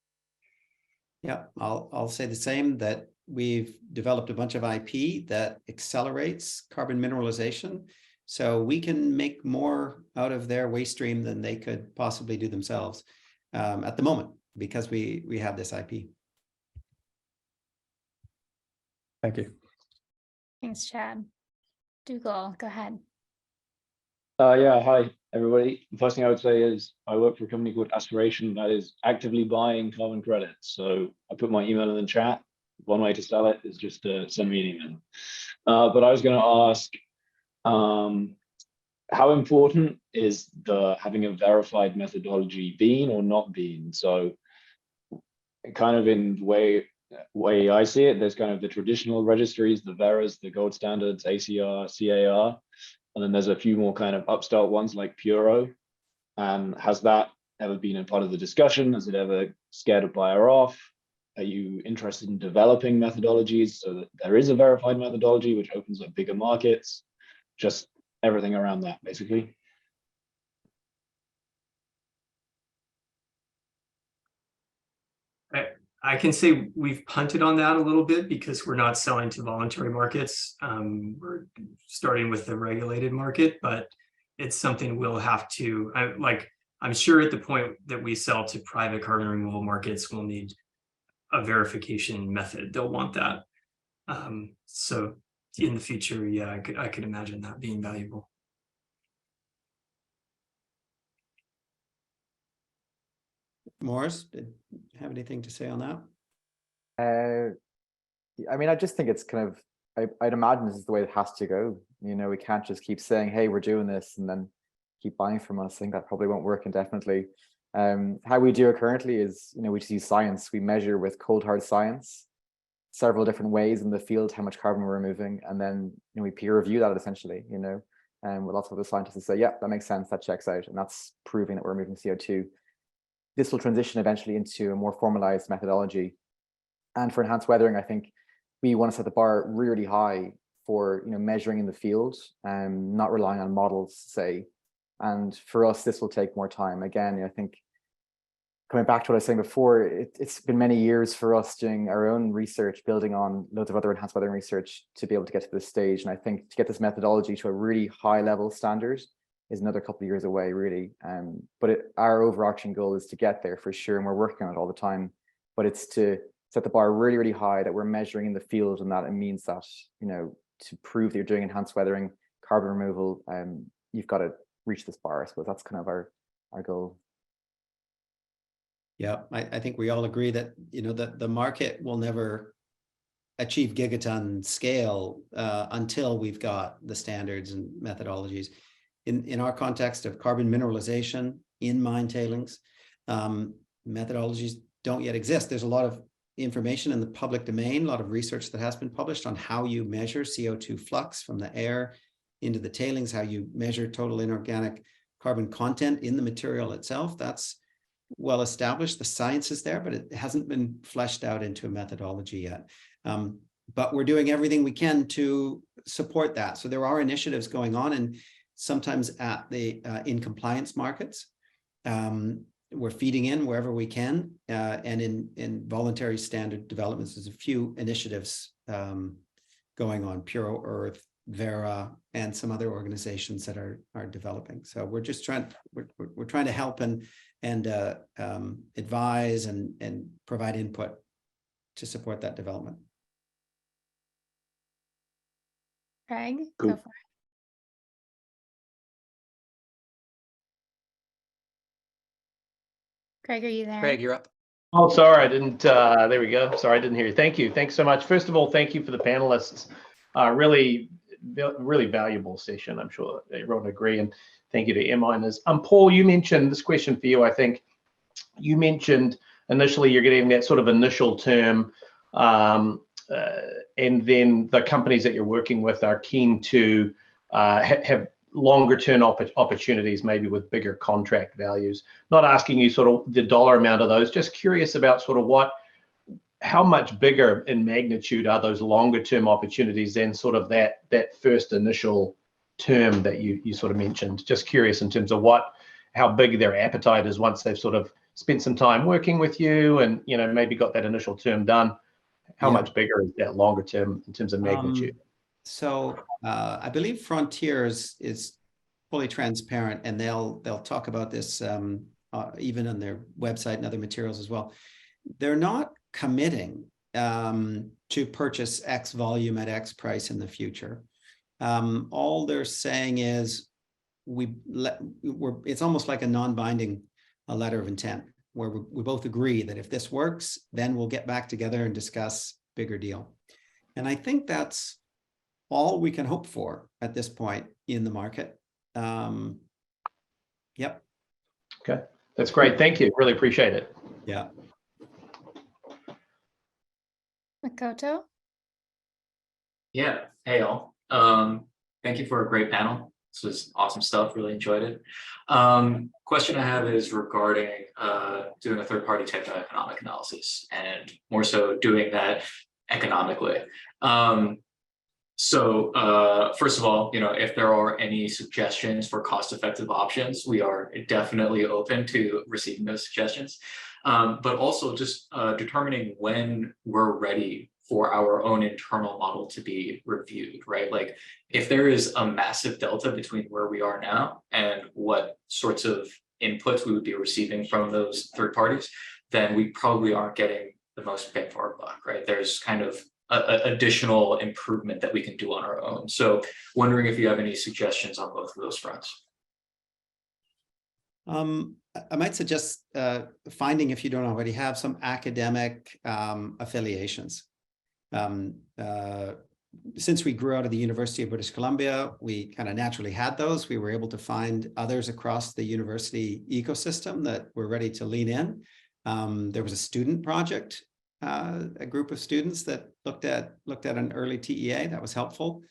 Yeah, I'll say the same, that we've developed a bunch of IP that accelerates carbon mineralization. So we can make more out of their waste stream than they could possibly do themselves at the moment, because we have this IP. Thank you. Thanks, Chad. Dougal, go ahead. Yeah, hi, everybody. The first thing I would say is I work for a company called Aspiration that is actively buying carbon credits. So I put my email in the chat. One way to sell it is just to send me an email. But I was going to ask, how important is having a verified methodology been or not been? So kind of in the way I see it, there's kind of the traditional registries, the Veras, the gold standards, ACR, CAR, and then there's a few more kind of upstart ones like Puro. And has that ever been a part of the discussion? Has it ever scared a buyer off? Are you interested in developing methodologies so that there is a verified methodology which opens up bigger markets? Just everything around that, basically. I can say we've punted on that a little bit because we're not selling to voluntary markets. We're starting with the regulated market, but it's something we'll have to, I'm sure at the point that we sell to private carbon removal markets, we'll need a verification method. They'll want that. So in the future, yeah, I could imagine that being valuable. Morris, did you have anything to say on that? I mean, I just think it's kind of, I'd imagine this is the way it has to go. You know, we can't just keep saying, hey, we're doing this and then keep buying from us. I think that probably won't work indefinitely. How we do it currently is, you know, we just use science. We measure with cold hard science several different ways in the field how much carbon we're removing, and then, you know, we peer review that essentially, you know, and with lots of the scientists that say, yeah, that makes sense, that checks out, and that's proving that we're removing CO2. This will transition eventually into a more formalized methodology. And for enhanced weathering, I think we want to set the bar really high for, you know, measuring in the field and not relying on models, say. And for us, this will take more time. Again, I think coming back to what I was saying before, it's been many years for us doing our own research, building on loads of other enhanced weathering research to be able to get to this stage. And I think to get this methodology to a really high level standard is another couple of years away, really. But our overarching goal is to get there for sure, and we're working on it all the time. But it's to set the bar really, really high, that we're measuring in the field, and that it means that, you know, to prove that you're doing enhanced weathering, carbon removal, you've got to reach this bar. I suppose that's kind of our goal. Yeah, I think we all agree that, you know, that the market will never achieve gigaton scale until we've got the standards and methodologies. In our context of carbon mineralization in mine tailings, methodologies don't yet exist. There's a lot of information in the public domain, a lot of research that has been published on how you measure CO2 flux from the air into the tailings, how you measure total inorganic carbon content in the material itself. That's well established. The science is there, but it hasn't been fleshed out into a methodology yet. But we're doing everything we can to support that. So there are initiatives going on, and sometimes at the in compliance markets. We're feeding in wherever we can, and in voluntary standard developments, there's a few initiatives going on, Pure Earth, Vera, and some other organizations that are developing. So we're just trying to help and advise and provide input to support that development. Craig, Cool. go for it. Craig, are you there? Craig, you're up. Oh, sorry, I didn't, there we go. Sorry, I didn't hear you. Thank you. Thanks so much. First of all, thank you for the panelists. Really valuable session. I'm sure everyone will agree. And thank you to AirMiners. Paul, you mentioned this question for you. I think you mentioned initially you're getting that sort of initial term, and then the companies that you're working with are keen to have longer term opportunities, maybe with bigger contract values. Not asking you sort of the dollar amount of those, just curious about sort of how much bigger in magnitude are those longer term opportunities than sort of that first initial term that you sort of mentioned. Just curious in terms of how big their appetite is once they've sort of spent some time working with you and, you know, maybe got that initial term done. How much bigger is that longer term in terms of magnitude? So I believe Frontiers is fully transparent, and they'll talk about this even on their website and other materials as well. They're not committing to purchase X volume at X price in the future. All they're saying is it's almost like a non-binding letter of intent, where we both agree that if this works, then we'll get back together and discuss bigger deal. And I think that's all we can hope for at this point in the market. Yep. Okay, that's great. Thank you. Really appreciate it. Yeah. Makoto? Yeah. Hey, all. Thank you for a great panel. This was awesome stuff. Really enjoyed it. Question I have is regarding doing a third-party type of economic analysis, and more so doing that economically. So first of all, you know, if there are any suggestions for cost-effective options, we are definitely open to receiving those suggestions. But also just determining when we're ready for our own internal model to be reviewed, right? Like if there is a massive delta between where we are now and what sorts of inputs we would be receiving from those third parties, then we probably aren't getting the most bang for our buck, right? There's kind of additional improvement that we can do on our own. So wondering if you have any suggestions on both of those fronts. I might suggest finding, if you don't already have, some academic affiliations. since we grew out of the University of British Columbia, we kind of naturally had those. We were able to find others across the university ecosystem that were ready to lean in. There was a student project, a group of students that looked at an early TEA that was helpful.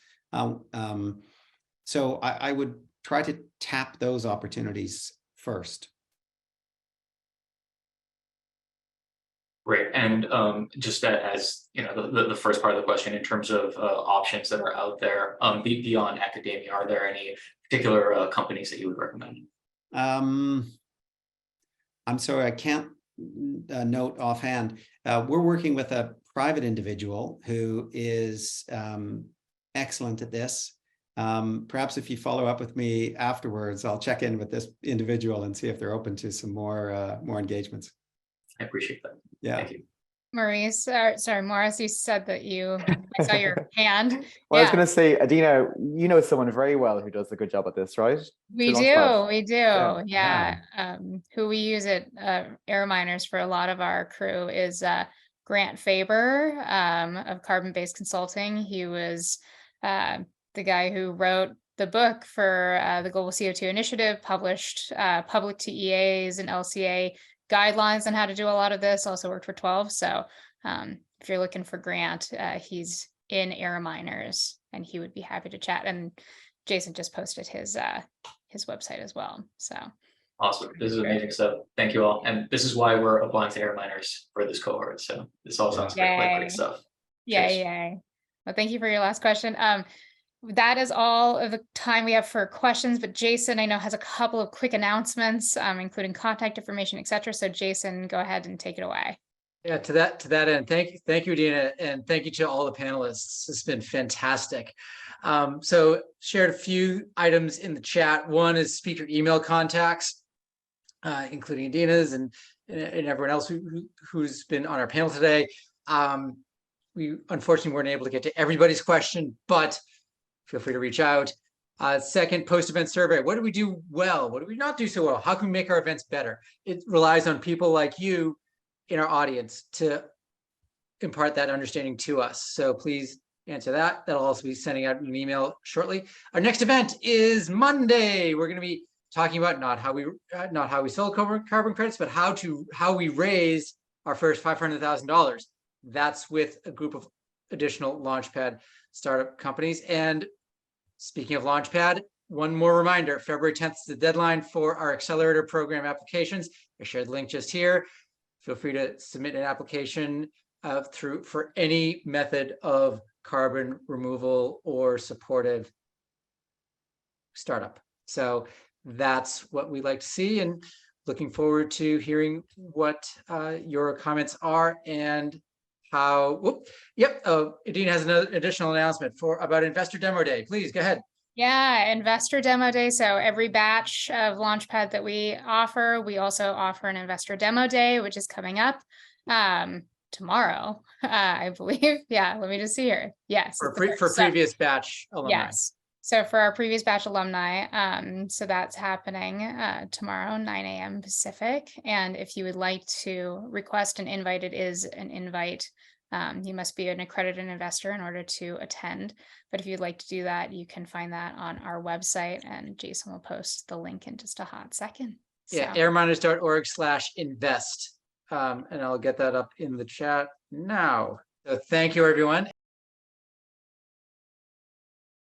So I would try to tap those opportunities first. Great. And just as you know, the first part of the question in terms of options that are out there beyond academia, are there any particular companies that you would recommend? I'm sorry, I can't note offhand. We're working with a private individual who is excellent at this. Perhaps if you follow up with me afterwards, I'll check in with this individual and see if they're open to some more engagements. I appreciate that. Yeah. Thank you. Maurice, sorry, Morris, you said that I saw your hand. Well, I was going to say, Adina, you know someone very well who does a good job at this, right? We To do, Launchpad. we do. Yeah. Who we use at AirMiners for a lot of our crew is Grant Faber of Carbon Based Consulting. He was the guy who wrote the book for the Global CO2 Initiative, published public TEAs and LCA guidelines on how to do a lot of this, also worked for 12. So if you're looking for Grant, he's in AirMiners and he would be happy to chat. And Jason just posted his website as well. So awesome. This is amazing stuff. Thank you all. And this is why we're applying to AirMiners for this cohort. So this all sounds great stuff. Yay. Well, thank you for your last question. That is all of the time we have for questions, but Jason, I know, has a couple of quick announcements, including contact information, et cetera. So Jason, go ahead and take it away. Yeah, to that end, thank you, Dina, and thank you to all the panelists. It's been fantastic. So shared a few items in the chat. One is speaker email contacts, including Dina's and everyone else who's been on our panel today. We unfortunately weren't able to get to everybody's question, but feel free to reach out. Second, post-event survey. What do we do well? What do we not do so well? How can we make our events better? It relies on people like you in our audience to impart that understanding to us. So please answer that. That'll also be sending out an email shortly. Our next event is Monday. We're going to be talking about not how we sold carbon credits, but how we raised our first $500,000. That's with a group of additional Launchpad startup companies. And speaking of Launchpad, one more reminder, February 10th is the deadline for our accelerator program applications. I shared the link just here. Feel free to submit an application for any method of carbon removal or supportive startup. So that's what we like to see, and looking forward to hearing what your comments are and how. Adina has another additional announcement about Investor Demo Day. Please go ahead. Yeah, Investor Demo Day. So every batch of Launchpad that we offer, we also offer an Investor Demo Day, which is coming up tomorrow, I believe. Yeah, let me just see here. Yes. For previous batch alumni. Yes. So for our previous batch alumni, so that's happening tomorrow, 9 a.m. Pacific. And if you would like to request an invite, it is an invite. You must be an accredited investor in order to attend. But if you'd like to do that, you can find that on our website, and Jason will post the link in just a hot second. Yeah, airminers.org/invest. And I'll get that up in the chat now. So thank you, everyone.